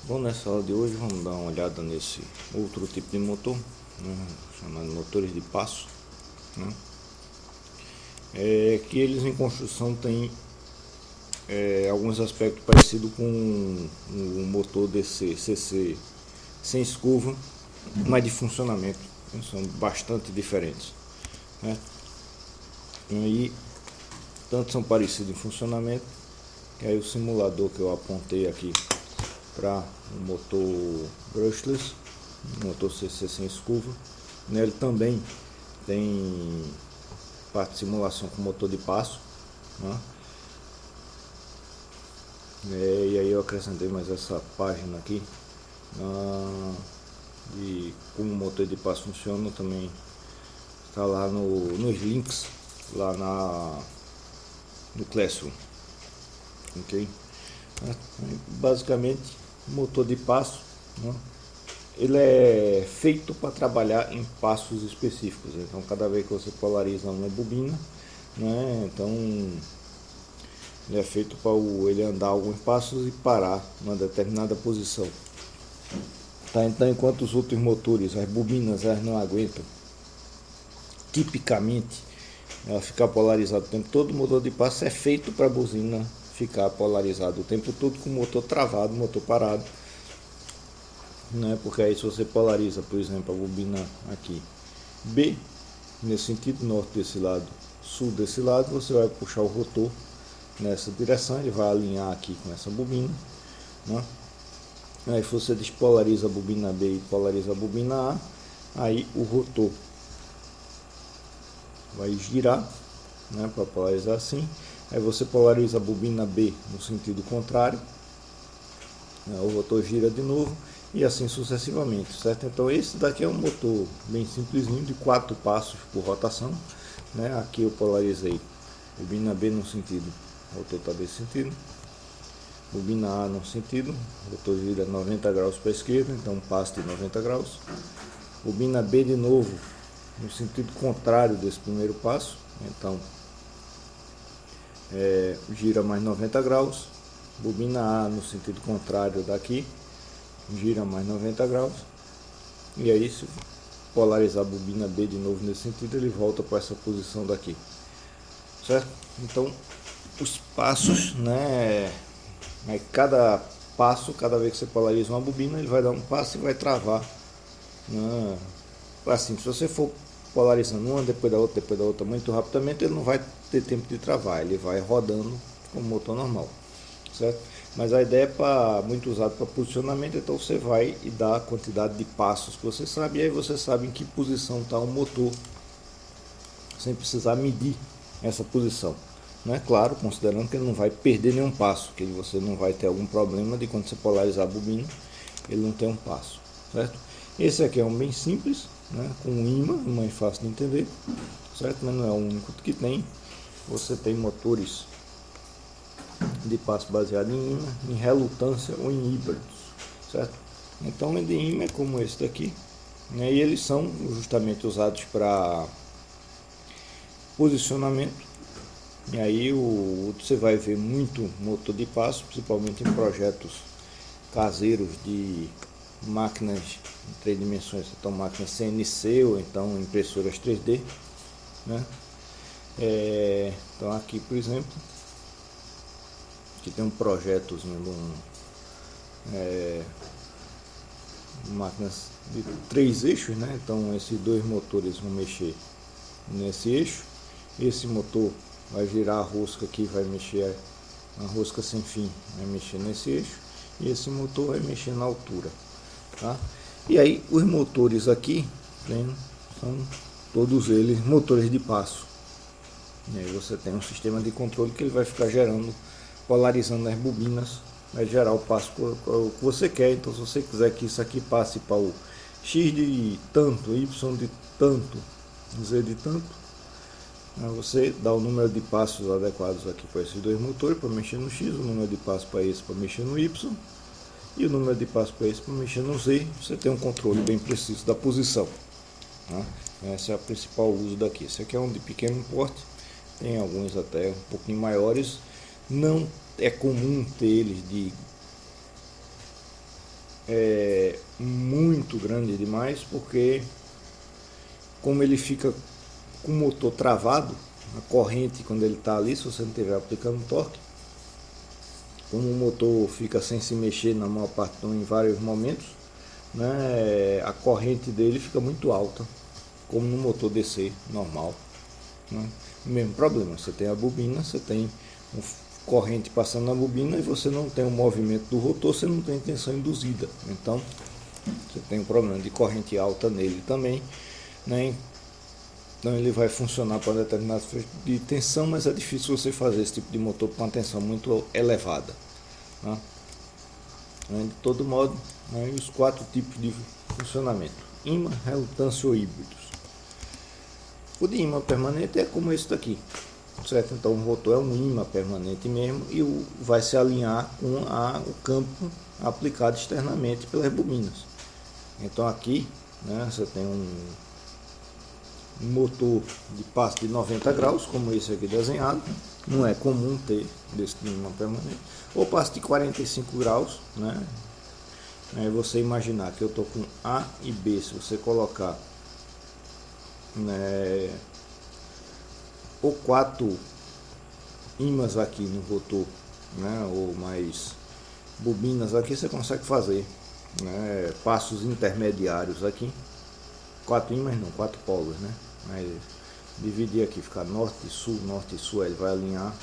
Bom, nessa aula de hoje vamos dar uma olhada nesse outro tipo de motor, né, chamado motores de passo, né, que eles em construção têm alguns aspectos parecidos com o motor DC, CC sem escova, mas de funcionamento são bastante diferentes, né? E aí, tanto são parecidos em funcionamento, que aí o simulador que eu apontei aqui para o motor brushless, motor CC sem escova, né, ele também tem parte de simulação com motor de passo, né? E aí eu acrescentei mais essa página aqui de como o motor de passo funciona, também está lá nos links lá no Classroom, ok? Basicamente, motor de passo, né, ele é feito para trabalhar em passos específicos. Então, cada vez que você polariza uma bobina, né, então ele é feito para ele andar alguns passos e parar numa determinada posição. Tá? Então, enquanto os outros motores, as bobinas, elas não aguentam, tipicamente, ela ficar polarizada o tempo todo, o motor de passo é feito para a bobina ficar polarizado o tempo todo, com o motor travado, o motor parado, né? Porque aí se você polariza, por exemplo, a bobina aqui B, nesse sentido, norte desse lado, sul desse lado, você vai puxar o rotor nessa direção, ele vai alinhar aqui com essa bobina, né? Aí se você despolariza a bobina B e polariza a bobina A, aí o rotor vai girar, né, para polarizar assim. Aí você polariza a bobina B no sentido contrário, né, o rotor gira de novo e assim sucessivamente, certo? Então esse daqui é um motor bem simplesinho, de 4 passos por rotação, né? Aqui eu polarizei bobina B no sentido, o rotor está desse sentido, bobina A no sentido, o rotor gira 90 graus para a esquerda, então passo de 90 graus, bobina B de novo no sentido contrário desse primeiro passo, então gira mais 90 graus, bobina A no sentido contrário daqui, gira mais 90 graus, e aí se polarizar a bobina B de novo nesse sentido, ele volta para essa posição daqui, certo? Então os passos, né, cada passo, cada vez que você polariza uma bobina, ele vai dar um passo e vai travar, né? Assim, se você for polarizando uma depois da outra muito rapidamente, ele não vai ter tempo de travar, ele vai rodando como motor normal, certo? Mas a ideia é muito usado para posicionamento, então você vai e dá a quantidade de passos que você sabe, e aí você sabe em que posição está o motor, sem precisar medir essa posição, né? Claro, considerando que ele não vai perder nenhum passo, que você não vai ter algum problema de quando você polarizar a bobina, ele não tem um passo, certo? Esse aqui é um bem simples, né, com um ímã, mais fácil de entender, certo? Mas não é o único que tem. Você tem motores de passo baseado em ímã, em relutância ou em híbridos, certo? Então, de ímã é como esse daqui, né, e eles são justamente usados para posicionamento. E aí você vai ver muito motor de passo, principalmente em projetos caseiros de máquinas em 3 dimensões, então máquinas CNC ou então impressoras 3D, né? Então aqui, por exemplo, aqui tem um projetozinho de máquinas de 3 eixos, né? Então esses 2 motores vão mexer nesse eixo, esse motor vai girar a rosca aqui, vai mexer a rosca sem fim, vai mexer nesse eixo, e esse motor vai mexer na altura, tá? E aí os motores aqui, né, são todos eles motores de passo. E aí você tem um sistema de controle que ele vai ficar gerando, polarizando as bobinas, vai gerar o passo que você quer. Então se você quiser que isso aqui passe para o X de tanto, Y de tanto, Z de tanto, você dá o número de passos adequados aqui para esses 2 motores para mexer no X, o número de passos para esse para mexer no Y, e o número de passos para esse para mexer no Z. Você tem um controle bem preciso da posição, né? Esse é o principal uso daqui. Esse aqui é um de pequeno porte, tem alguns até um pouquinho maiores. Não é comum ter eles de muito grande demais, porque como ele fica com o motor travado, a corrente quando ele está ali, se você não estiver aplicando torque, como o motor fica sem se mexer na maior parte, em vários momentos, né, a corrente dele fica muito alta, como no motor DC normal, né? O mesmo problema, você tem a bobina, você tem corrente passando na bobina e você não tem o movimento do rotor, você não tem tensão induzida, então você tem um problema de corrente alta nele também, né? Então ele vai funcionar para determinados de tensão, mas é difícil você fazer esse tipo de motor com uma tensão muito elevada, né? De todo modo, né, os 4 tipos de funcionamento: ímã, relutância ou híbridos. O de ímã permanente é como esse daqui, certo? Então o rotor é um ímã permanente mesmo e vai se alinhar com o campo aplicado externamente pelas bobinas. Então aqui, né, você tem um motor de passo de 90 graus, como esse aqui desenhado. Não é comum ter desse ímã permanente. Ou passo de 45 graus, né? Aí você imaginar que eu estou com A e B, se você colocar, né, ou 4 ímãs aqui no rotor, né, ou mais bobinas aqui, você consegue fazer, né, passos intermediários aqui. 4 ímãs não, 4 polos, né? Mas dividir aqui, ficar norte e sul, ele vai alinhar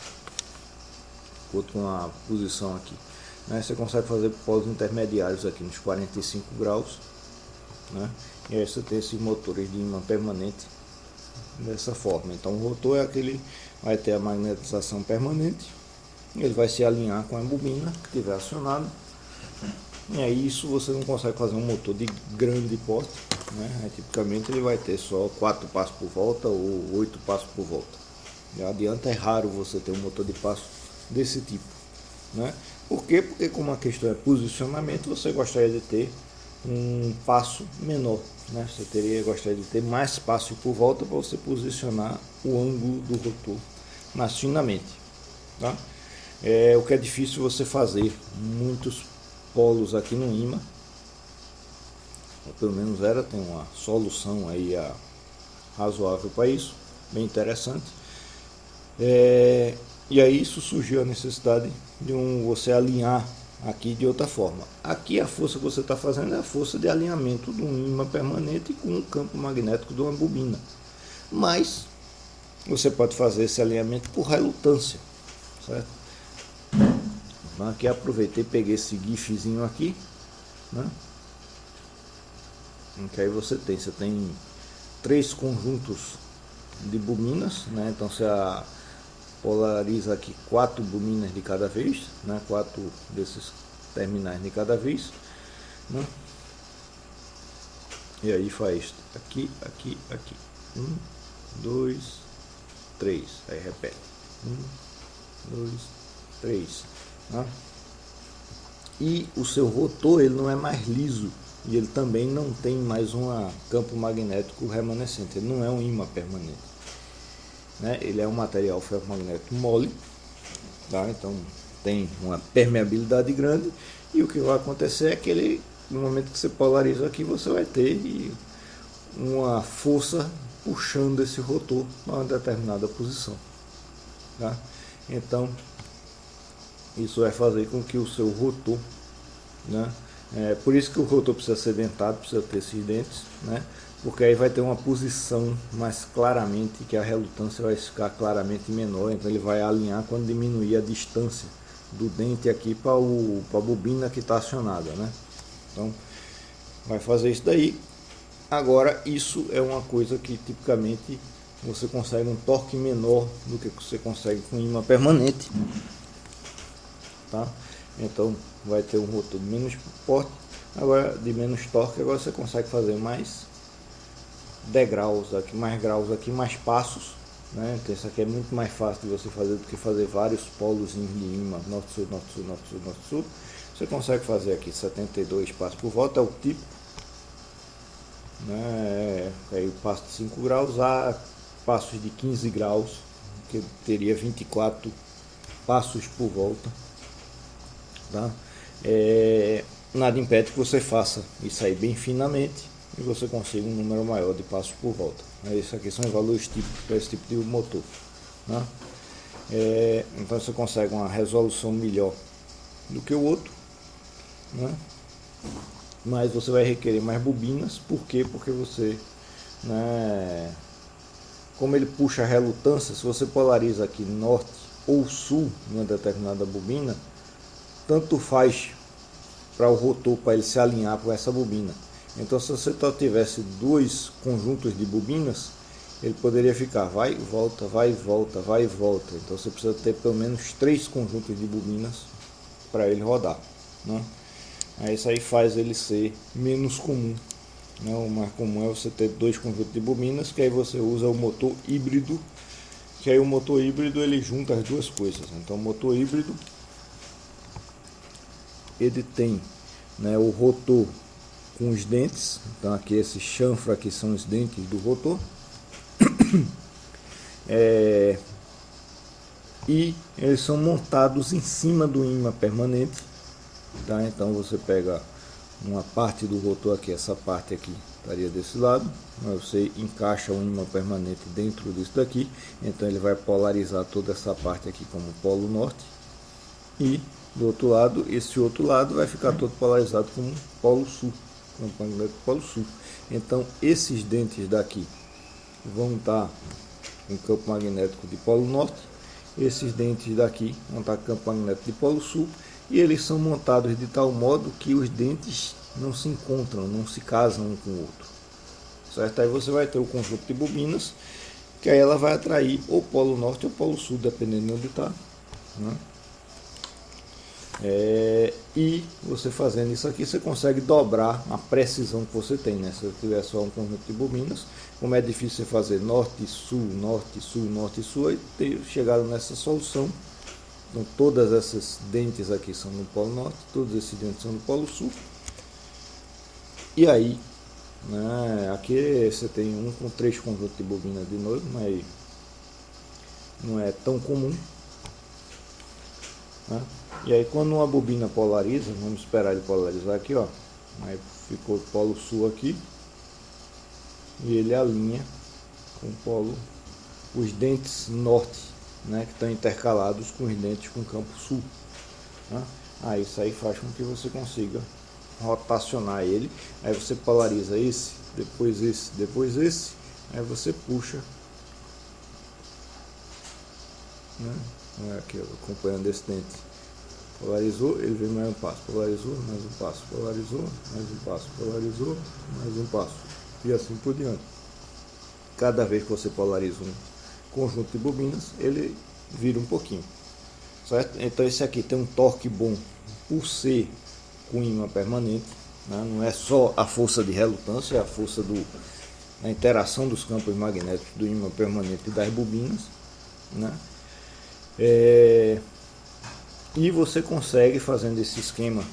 com uma posição aqui, né? Você consegue fazer polos intermediários aqui nos 45 graus, né? E aí você tem esses motores de ímã permanente dessa forma. Então o rotor é aquele, vai ter a magnetização permanente, ele vai se alinhar com a bobina que estiver acionado, e aí isso você não consegue fazer um motor de grande porte, né? Aí, tipicamente ele vai ter só 4 passos por volta ou 8 passos por volta. Já adianta, é raro você ter um motor de passo desse tipo, né? Por quê? Porque como a questão é posicionamento, você gostaria de ter um passo menor, né? Você gostaria de ter mais passos por volta para você posicionar o ângulo do rotor mais finamente, tá? O que é difícil você fazer muitos polos aqui no ímã, ou pelo menos tem uma solução aí razoável para isso, bem interessante. E aí isso surgiu a necessidade de você alinhar aqui de outra forma. Aqui a força que você está fazendo é a força de alinhamento de um ímã permanente com o campo magnético de uma bobina, mas você pode fazer esse alinhamento por relutância, certo? Então aqui aproveitei, peguei esse gifzinho aqui, né? Que aí você tem 3 conjuntos de bobinas, né? Então você polariza aqui 4 bobinas de cada vez, né? 4 desses terminais de cada vez, né? E aí faz aqui, 1, 2, 3, aí repete, 1, 2, 3, né? E o seu rotor, ele não é mais liso, e ele também não tem mais um campo magnético remanescente, ele não é um ímã permanente, né? Ele é um material ferromagnético mole, tá? Então tem uma permeabilidade grande, e o que vai acontecer é que ele, no momento que você polariza aqui, você vai ter uma força puxando esse rotor para uma determinada posição, tá? Então isso vai fazer com que o seu rotor, né, por isso que o rotor precisa ser dentado, precisa ter esses dentes, né? Porque aí vai ter uma posição mais claramente, que a relutância vai ficar claramente menor, então ele vai alinhar quando diminuir a distância do dente aqui para a bobina que está acionada, né? Então vai fazer isso daí. Agora isso é uma coisa que tipicamente você consegue um torque menor do que você consegue com ímã permanente, tá? Então vai ter um rotor de menos porte, agora de menos torque. Agora você consegue fazer mais degraus aqui, mais passos, né? Então isso aqui é muito mais fácil de você fazer do que fazer vários polos de ímã, norte-sul, norte-sul, norte-sul, norte-sul. Você consegue fazer aqui 72 passos por volta, é o tipo, né? Aí o passo de 5 graus, há passos de 15 graus, que teria 24 passos por volta, tá? nada impede que você faça isso aí bem finamente e você consiga um número maior de passos por volta. Isso aqui são os valores típicos para esse tipo de motor, né? Então você consegue uma resolução melhor do que o outro, né? Mas você vai requerer mais bobinas. Por quê? Porque você, né, como ele puxa a relutância, se você polariza aqui norte ou sul em uma determinada bobina, tanto faz para o rotor, para ele se alinhar com essa bobina. Então se você só tivesse dois conjuntos de bobinas, ele poderia ficar vai e volta, vai e volta, vai e volta. Então você precisa ter pelo menos 3 conjuntos de bobinas para ele rodar, né? Isso aí faz ele ser menos comum, né? O mais comum é você ter 2 conjuntos de bobinas, que aí você usa o motor híbrido, que aí o motor híbrido ele junta as duas coisas. Então o motor híbrido ele tem, né, o rotor com os dentes. Então aqui esse chanfro aqui são os dentes do rotor. E eles são montados em cima do ímã permanente, tá? Então você pega uma parte do rotor aqui, essa parte aqui estaria desse lado, mas você encaixa o ímã permanente dentro disso daqui, então ele vai polarizar toda essa parte aqui como polo norte, e do outro lado, esse outro lado vai ficar todo polarizado como polo sul, campo magnético polo sul. Então esses dentes daqui vão estar com campo magnético de polo norte, esses dentes daqui vão estar com campo magnético de polo sul, e eles são montados de tal modo que os dentes não se encontram, não se casam um com o outro, certo? Aí você vai ter o conjunto de bobinas, que aí ela vai atrair ou polo norte ou polo sul, dependendo de onde está, né? E você fazendo isso aqui, você consegue dobrar a precisão que você tem, né? Se você tiver só um conjunto de bobinas, como é difícil você fazer norte, sul, norte, sul, norte, sul, aí chegaram nessa solução. Então todas essas dentes aqui são no polo norte, todos esses dentes são no polo sul. E aí, né, aqui você tem um com 3 conjuntos de bobinas de novo, mas não é tão comum, né? E aí quando uma bobina polariza, vamos esperar ele polarizar aqui, ó, aí ficou o polo sul aqui, e ele alinha com o polo, os dentes norte, né, que estão intercalados com os dentes com o campo sul, né? Isso aí faz com que você consiga rotacionar ele. Aí você polariza esse, depois esse, aí você puxa, né? Aqui acompanhando esse dente, polarizou, ele vem mais um passo, polarizou, mais um passo, polarizou, mais um passo, polarizou, mais um passo, e assim por diante. Cada vez que você polariza um conjunto de bobinas, ele vira um pouquinho, certo? Então esse aqui tem um torque bom por ser com ímã permanente, né? Não é só a força de relutância, é a força da interação dos campos magnéticos do ímã permanente e das bobinas, né? E você consegue, fazendo esse esquema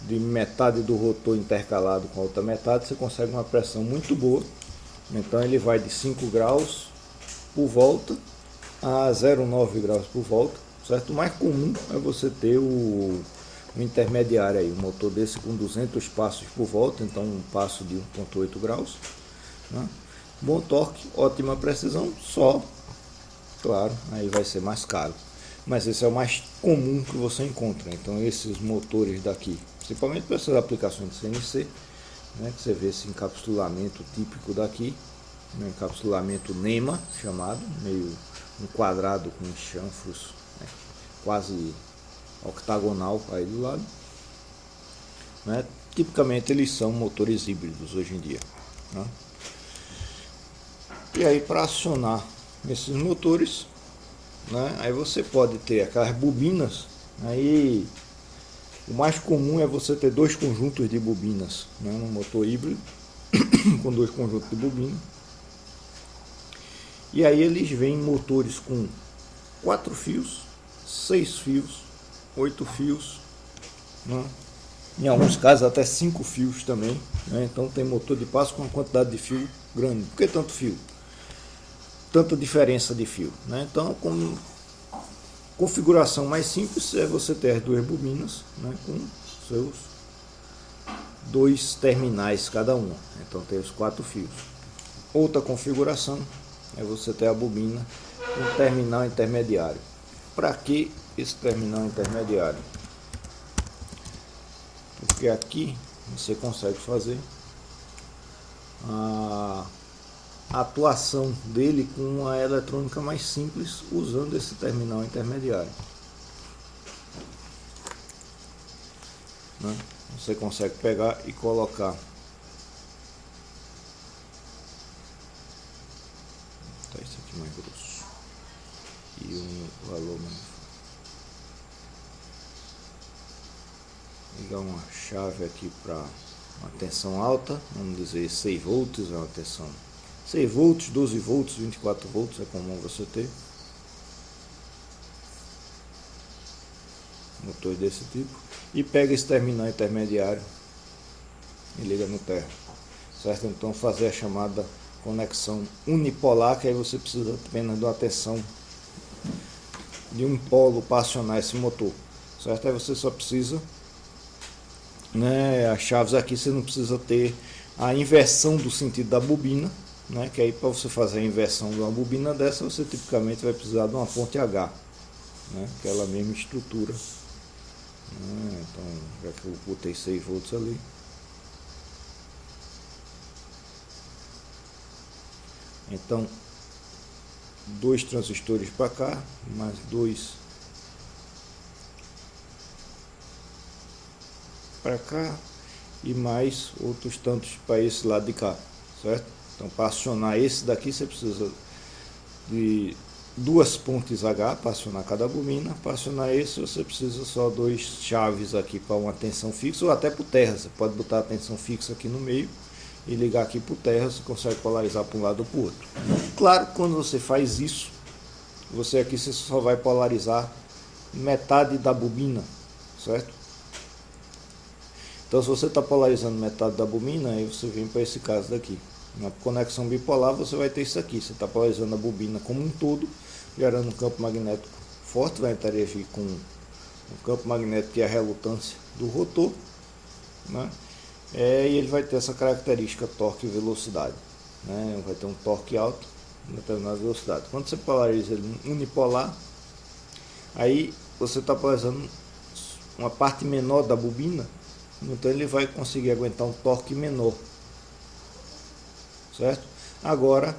de metade do rotor intercalado com a outra metade, você consegue uma pressão muito boa. Então ele vai de 5 graus por volta a 0,9 graus por volta, certo? O mais comum é você ter o intermediário aí, um motor desse com 200 passos por volta, então um passo de 1,8 graus, né? Bom torque, ótima precisão, só, claro, aí vai ser mais caro, mas esse é o mais comum que você encontra. Então esses motores daqui, principalmente para essas aplicações de CNC, né, que você vê esse encapsulamento típico daqui, um encapsulamento NEMA chamado, meio um quadrado com chanfros, né, quase octagonal aí do lado, né? Tipicamente eles são motores híbridos hoje em dia, né? E aí para acionar esses motores, né, aí você pode ter aquelas bobinas. Aí o mais comum é você ter 2 conjuntos de bobinas, né, no motor híbrido com 2 conjuntos de bobina. E aí eles vêm motores com 4 fios, 6 fios, 8 fios, né? Em alguns casos até 5 fios também, né? Então tem motor de passo com uma quantidade de fio grande. Por que tanto fio? Tanta diferença de fio, né? Então, com configuração mais simples é você ter as 2 bobinas, né, com seus 2 terminais cada um, então tem os 4 fios. Outra configuração é você ter a bobina com terminal intermediário. Para que esse terminal intermediário? Porque aqui você consegue fazer a atuação dele com uma eletrônica mais simples usando esse terminal intermediário, né? Você consegue pegar e colocar isso aqui mais grosso e um valor mais, ligar uma chave aqui para uma tensão alta, vamos dizer 6 volts, é uma tensão 6 volts, 12 volts, 24 volts, é comum você ter motores desse tipo, e pega esse terminal intermediário e liga no terra, certo? Então fazer a chamada conexão unipolar, que aí você precisa apenas de uma tensão de um polo para acionar esse motor, certo? Aí você só precisa, né, as chaves aqui você não precisa ter a inversão do sentido da bobina, né, que aí para você fazer a inversão de uma bobina dessa você tipicamente vai precisar de uma ponte H, né, aquela mesma estrutura, né, então já que eu botei 6 volts ali, então 2 transistores para cá, mais 2 para cá e mais outros tantos para esse lado de cá, certo? Então para acionar esse daqui você precisa de 2 pontes H para acionar cada bobina. Para acionar esse você precisa só 2 chaves aqui para uma tensão fixa ou até por terra. Você pode botar a tensão fixa aqui no meio e ligar aqui por terra, você consegue polarizar para um lado ou para o outro. Claro que quando você faz isso, você aqui você só vai polarizar metade da bobina, certo? Então se você está polarizando metade da bobina, aí você vem para esse caso daqui. Na conexão bipolar você vai ter isso aqui, você está polarizando a bobina como um todo, gerando um campo magnético forte, vai interagir com o campo magnético que é a relutância do rotor, né? E ele vai ter essa característica torque e velocidade, né? Vai ter um torque alto e determinada velocidade. Quando você polariza ele unipolar, aí você está polarizando uma parte menor da bobina, então ele vai conseguir aguentar um torque menor, certo? Agora,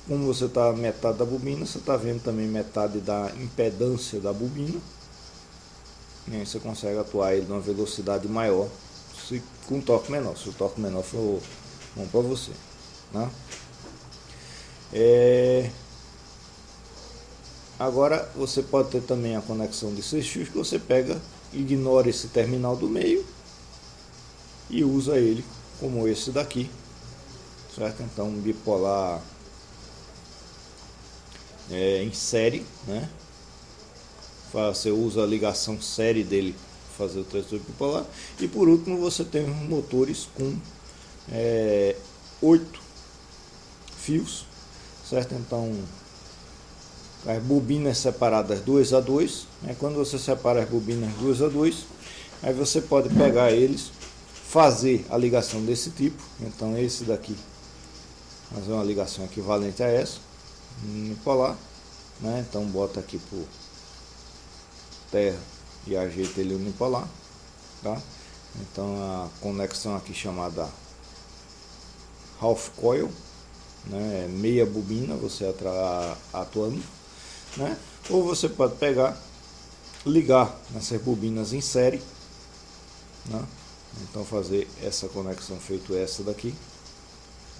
como você está metade da bobina, você está vendo também metade da impedância da bobina, e aí você consegue atuar ele numa velocidade maior, com um torque menor, se o torque menor for bom para você, né? Agora você pode ter também a conexão de 6 fios, que você pega, ignora esse terminal do meio e usa ele como esse daqui, certo? Então bipolar em série, né? Você usa a ligação série dele para fazer o transistor bipolar. E por último você tem motores com 8 fios, certo? Então as bobinas separadas 2 a 2, né? Quando você separa as bobinas 2 a 2, aí você pode pegar eles, fazer a ligação desse tipo. Então esse daqui fazer uma ligação equivalente a essa unipolar, né? Então bota aqui por terra e ajeita ele unipolar, tá? Então a conexão aqui chamada half coil, né? Meia bobina você atuando, né? Ou você pode pegar, ligar nessas bobinas em série, né? Então fazer essa conexão feito essa daqui,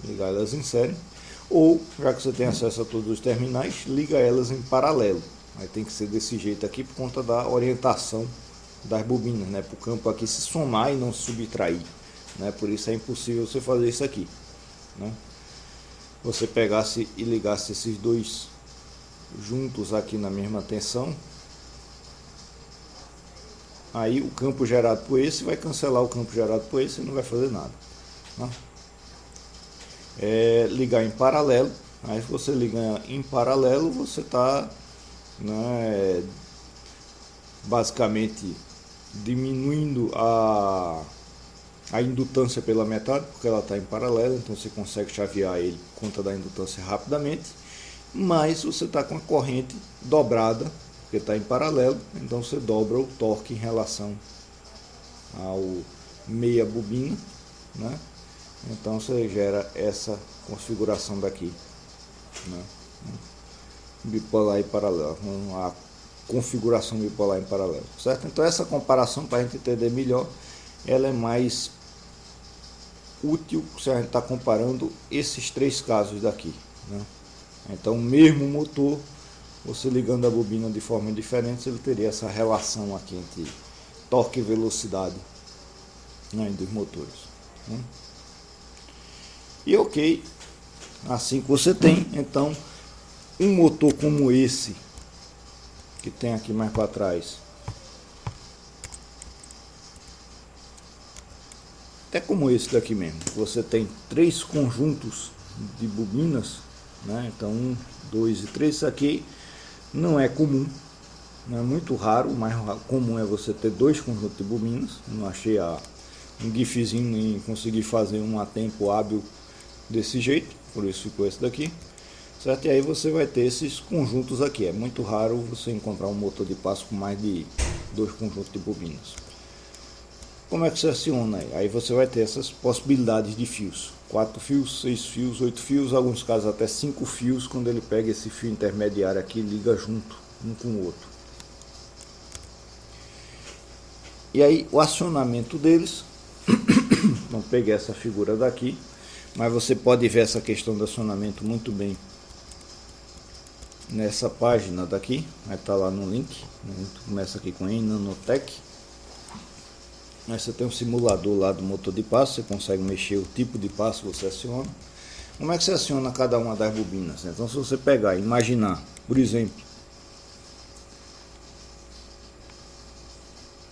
ligar elas em série, ou já que você tem acesso a todos os terminais, liga elas em paralelo. Aí tem que ser desse jeito aqui por conta da orientação das bobinas, né? Para o campo aqui se somar e não se subtrair, né? Por isso é impossível você fazer isso aqui, né? Você pegasse e ligasse esses dois juntos aqui na mesma tensão, aí o campo gerado por esse vai cancelar o campo gerado por esse e não vai fazer nada, né? Ligar em paralelo. Aí se você liga em paralelo, você está, né, basicamente diminuindo a indutância pela metade, porque ela está em paralelo, então você consegue chavear ele por conta da indutância rapidamente, mas você está com a corrente dobrada, porque está em paralelo, então você dobra o torque em relação ao meia bobina, né? Então você gera essa configuração daqui, né? Bipolar e paralelo, a configuração bipolar em paralelo, certo? Então essa comparação, para a gente entender melhor, ela é mais útil se a gente está comparando esses três casos daqui, né? Então o mesmo motor, você ligando a bobina de forma diferente, ele teria essa relação aqui entre torque e velocidade, né, dos motores, né? E ok, assim que você tem, então, um motor como esse, que tem aqui mais para trás, até como esse daqui mesmo, você tem três conjuntos de bobinas, né? Então 1, 2 e 3, isso aqui não é comum, não é muito raro. O mais comum é você ter dois conjuntos de bobinas. Não achei um gifzinho nem consegui fazer um a tempo hábil desse jeito, por isso ficou esse daqui, certo? E aí você vai ter esses conjuntos aqui. É muito raro você encontrar um motor de passo com mais de dois conjuntos de bobinas. Como é que você aciona aí? Aí você vai ter essas possibilidades de fios: 4 fios, 6 fios, 8 fios, alguns casos até 5 fios, quando ele pega esse fio intermediário aqui e liga junto um com o outro. E aí o acionamento deles, não peguei essa figura daqui, mas você pode ver essa questão do acionamento muito bem nessa página daqui, vai estar lá no link. Começa aqui com Nanotech. Aí você tem um simulador lá do motor de passo, você consegue mexer o tipo de passo que você aciona. Como é que você aciona cada uma das bobinas? Então, se você pegar e imaginar, por exemplo,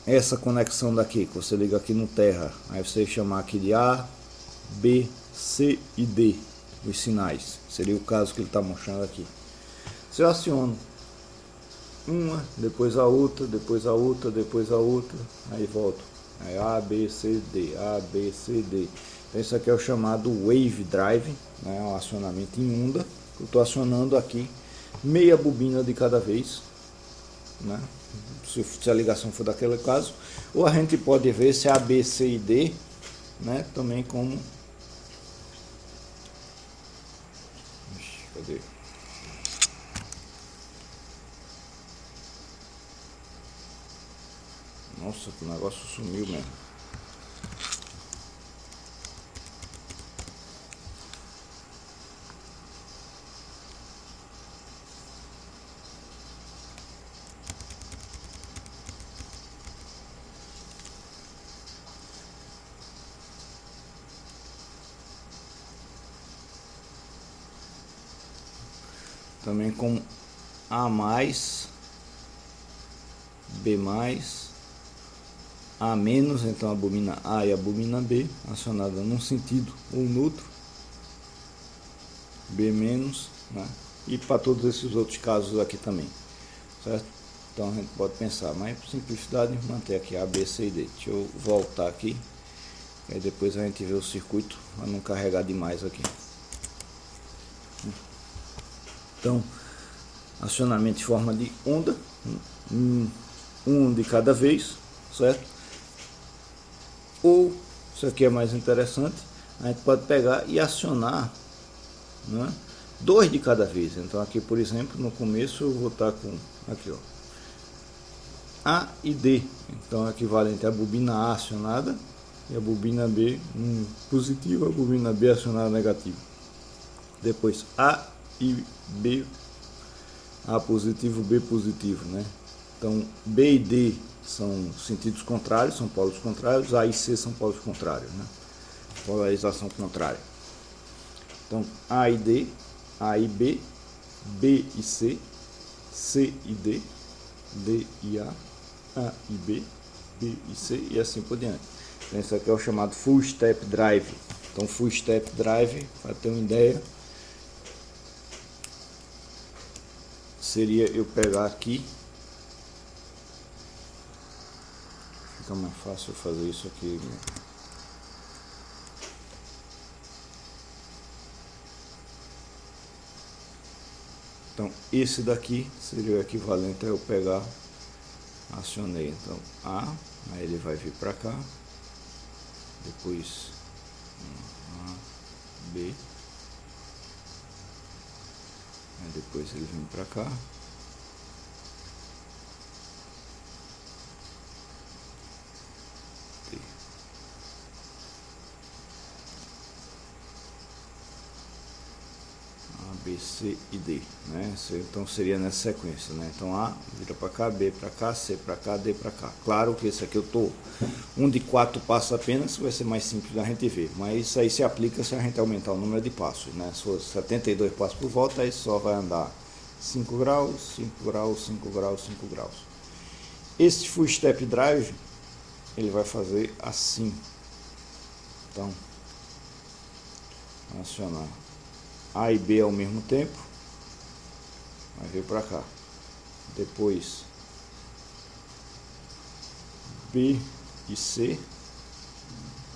essa conexão daqui, que você liga aqui no terra, aí você chamar aqui de A, B, C e D, os sinais, seria o caso que ele está mostrando aqui. Se eu aciono uma, depois a outra, depois a outra, depois a outra, aí volto. Aí A, B, C, D, A, B, C, D. Então isso aqui é o chamado Wave Drive, né? Um acionamento em onda. Eu estou acionando aqui meia bobina de cada vez, né? Se a ligação for daquele caso. Ou a gente pode ver se A, B, C e D, né? Também como... Cadê? Nossa, que o negócio sumiu mesmo. Também com A mais, B mais, A menos, então a bobina A e a bobina B acionada num sentido ou no outro, B menos, né? E para todos esses outros casos aqui também, certo? Então a gente pode pensar, mas por simplicidade manter aqui A, B, C e D. Deixa eu voltar aqui, aí depois a gente vê o circuito para não carregar demais aqui. Então, acionamento de forma de onda, um de cada vez, certo? Ou, isso aqui é mais interessante, a gente pode pegar e acionar, né, dois de cada vez. Então aqui, por exemplo, no começo eu vou estar com aqui, ó, A e D, então é equivalente à bobina A acionada e a bobina B positiva, a bobina B acionada negativa. Depois A e B, A positivo, B positivo, né? Então B e D são sentidos contrários, são polos contrários, A e C são polos contrários, né? Polarização contrária. Então A e D, A e B, B e C, C e D, D e A e B, B e C e assim por diante. Então isso aqui é o chamado Full Step Drive. Então Full Step Drive, para ter uma ideia, seria eu pegar aqui, fica mais fácil fazer isso aqui, Então esse daqui seria o equivalente a eu pegar, acionei então A, aí ele vai vir para cá, depois A, B, aí depois ele vem para cá, T. A, B, C e D, né? Então seria nessa sequência, né? Então A vira para cá, B para cá, C para cá, D para cá. Claro que esse aqui eu tô um de 4 passos apenas, vai ser mais simples da gente ver, mas isso aí se aplica se a gente aumentar o número de passos, né? Se for 72 passos por volta, aí só vai andar 5 graus, 5 graus, 5 graus, 5 graus. Esse full step drive ele vai fazer assim. Então acionar A e B ao mesmo tempo, vai vir para cá, depois B e C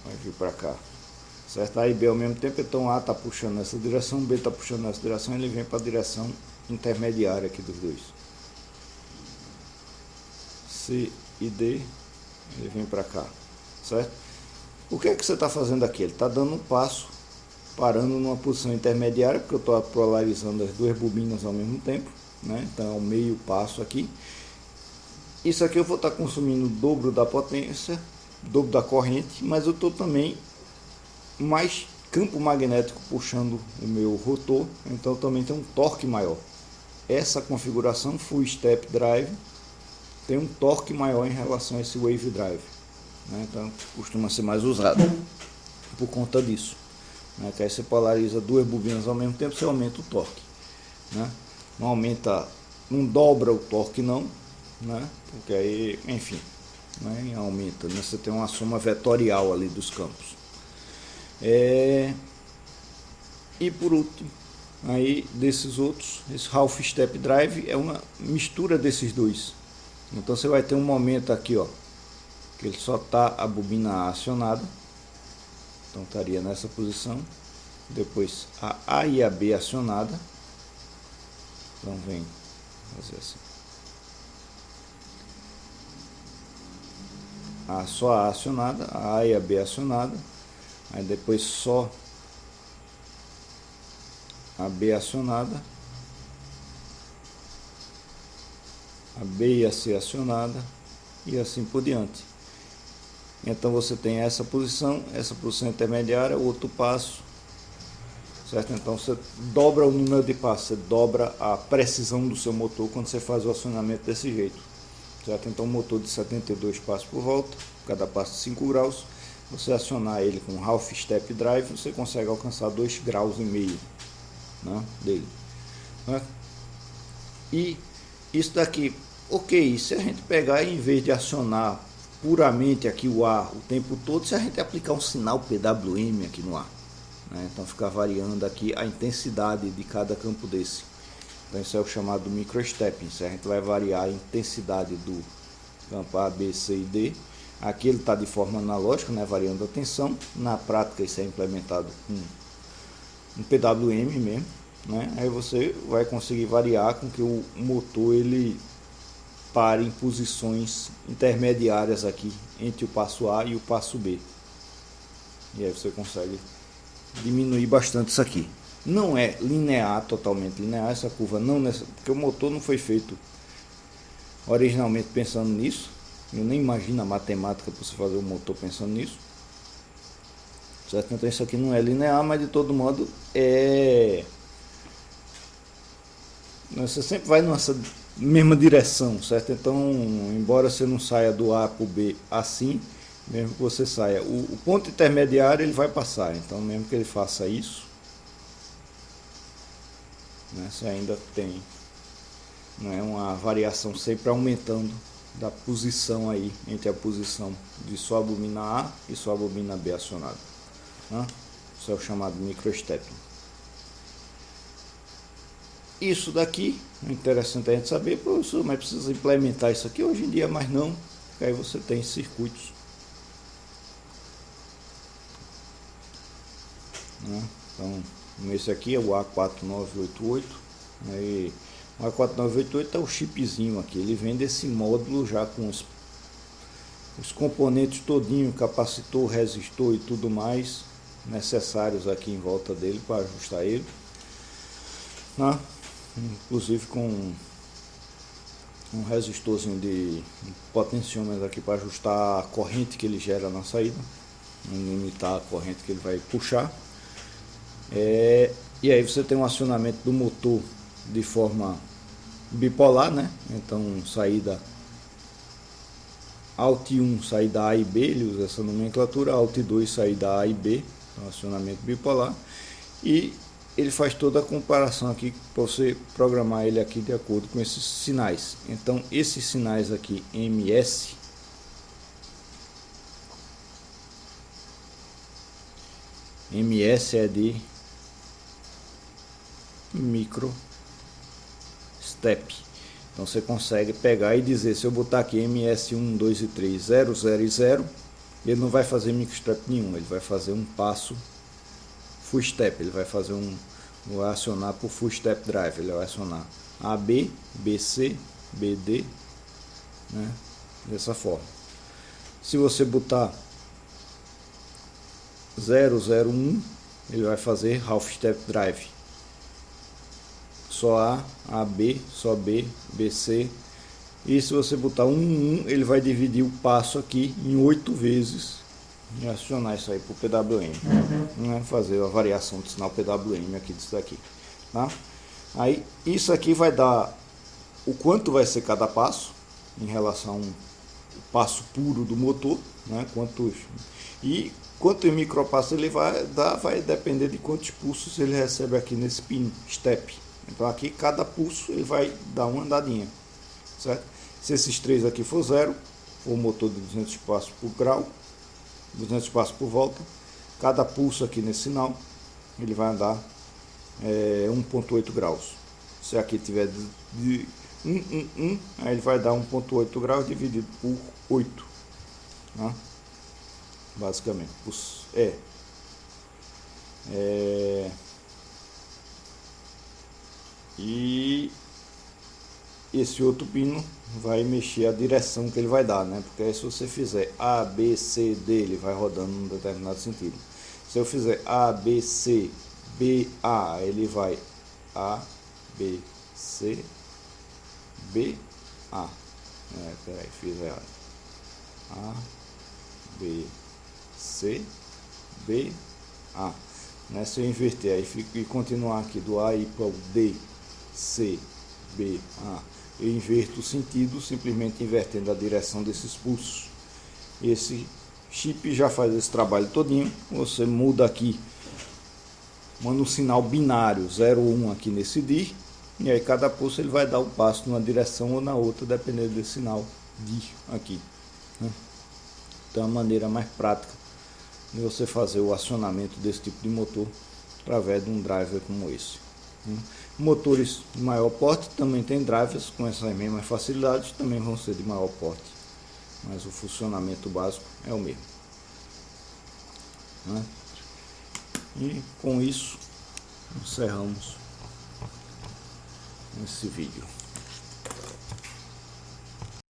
vai vir para cá, certo? A e B ao mesmo tempo, então A está puxando nessa direção, B está puxando nessa direção, ele vem para a direção intermediária aqui dos dois. C e D, ele vem para cá, certo? O que é que você está fazendo aqui? Ele está dando um passo, parando numa posição intermediária, porque eu estou polarizando as duas bobinas ao mesmo tempo, né? Então é um meio passo aqui. Isso aqui eu vou estar consumindo o dobro da potência, dobro da corrente, mas eu estou também mais campo magnético puxando o meu rotor, então também tem um torque maior. Essa configuração full step drive tem um torque maior em relação a esse wave drive, né? Então costuma ser mais usado por conta disso, né? Que aí você polariza duas bobinas ao mesmo tempo, você aumenta o torque, né? Não aumenta, não dobra o torque não, né? Porque aí, enfim, né? Aumenta, né? Você tem uma soma vetorial ali dos campos. E por último, aí desses outros, esse half step drive é uma mistura desses dois. Então você vai ter um momento aqui, ó, que ele só tá a bobina acionada, então estaria nessa posição. Depois a A e a B acionada, então vem fazer assim, só a acionada, a A e a B acionada, aí depois só a B acionada, a B e a C acionada e assim por diante. Então você tem essa posição intermediária, outro passo, certo? Então você dobra o número de passos, você dobra a precisão do seu motor quando você faz o acionamento desse jeito, certo? Então um motor de 72 passos por volta, cada passo 5 graus, você acionar ele com half step drive, você consegue alcançar 2,5 graus, né, dele, né? E isso daqui, ok, se a gente pegar e em vez de acionar puramente aqui o ar o tempo todo, se a gente aplicar um sinal PWM aqui no ar, né? Então ficar variando aqui a intensidade de cada campo desse. Então isso é o chamado microstepping. Se a gente vai variar a intensidade do campo A, B, C e D, aqui ele está de forma analógica, né? Variando a tensão. Na prática isso é implementado com um PWM mesmo, né? Aí você vai conseguir variar com que o motor ele pare em posições intermediárias aqui entre o passo A e o passo B. E aí você consegue diminuir bastante isso aqui. Não é linear, totalmente linear essa curva, não porque o motor não foi feito originalmente pensando nisso. Eu nem imagino a matemática para você fazer um motor pensando nisso, certo? Então isso aqui não é linear, mas de todo modo você sempre vai nessa mesma direção, certo? Então, embora você não saia do A para o B assim, mesmo que você saia, o ponto intermediário ele vai passar, então mesmo que ele faça isso, né, você ainda tem, né, uma variação sempre aumentando da posição aí, entre a posição de sua bobina A e sua bobina B acionada, né? Isso é o chamado microstepping. Isso daqui é interessante a gente saber, professor, mas precisa implementar isso aqui hoje em dia, mas não, porque aí você tem circuitos, né? Então esse aqui é o A4988, Aí, o A4988 é o chipzinho aqui, ele vem desse módulo já com os componentes todinho, capacitor, resistor e tudo mais necessários aqui em volta dele para ajustar ele, né? Inclusive com um resistorzinho de potenciômetro aqui para ajustar a corrente que ele gera na saída, limitar a corrente que ele vai puxar. E aí você tem um acionamento do motor de forma bipolar, né? Então saída Alt 1, saída A e B, ele usa essa nomenclatura. Alt 2, saída A e B, então acionamento bipolar. E ele faz toda a comparação aqui para você programar ele aqui de acordo com esses sinais. Então esses sinais aqui MS é de micro step. Então você consegue pegar e dizer, se eu botar aqui MS1, 2 e 3, 0, 0 e 0, ele não vai fazer micro step nenhum, ele vai fazer um passo full step, ele vai fazer vai acionar por full step drive, ele vai acionar AB, BC, BD, né? Dessa forma. Se você botar 001, ele vai fazer half step drive, só A, AB, só B, BC. E se você botar 1, ele vai dividir o passo aqui em 8 vezes e acionar isso aí para o PWM, né? Fazer a variação do sinal PWM aqui disso daqui, tá? Aí isso aqui vai dar o quanto vai ser cada passo em relação ao passo puro do motor, né? Quantos micropassos ele vai dar, vai depender de quantos pulsos ele recebe aqui nesse pin step. Então aqui cada pulso ele vai dar uma andadinha, certo? Se esses três aqui for 0, for o motor de 200 passos por grau, 200 passos por volta, cada pulso aqui nesse sinal ele vai andar 1.8 graus. Se aqui tiver de 1, aí ele vai dar 1.8 graus dividido por 8, né? Basicamente e esse outro pino vai mexer a direção que ele vai dar, né? Porque aí se você fizer A, B, C, D, ele vai rodando num determinado sentido. Se eu fizer A, B, C, B, A, ele vai A, B, C, B, A. Peraí, fiz errado. A, B, C, B, A. Né? Se eu inverter aí e continuar aqui do A ir para o D, C, B, A, eu inverto o sentido simplesmente invertendo a direção desses pulsos. Esse chip já faz esse trabalho todinho. Você muda aqui, manda um sinal binário 0 ou 1 aqui nesse DIR, e aí cada pulso ele vai dar um passo numa direção ou na outra, dependendo desse sinal DIR aqui, né? Então é uma maneira mais prática de você fazer o acionamento desse tipo de motor através de um driver como esse. Motores de maior porte também tem drivers com essas mesmas facilidades, também vão ser de maior porte, mas o funcionamento básico é o mesmo, né? E com isso encerramos esse vídeo.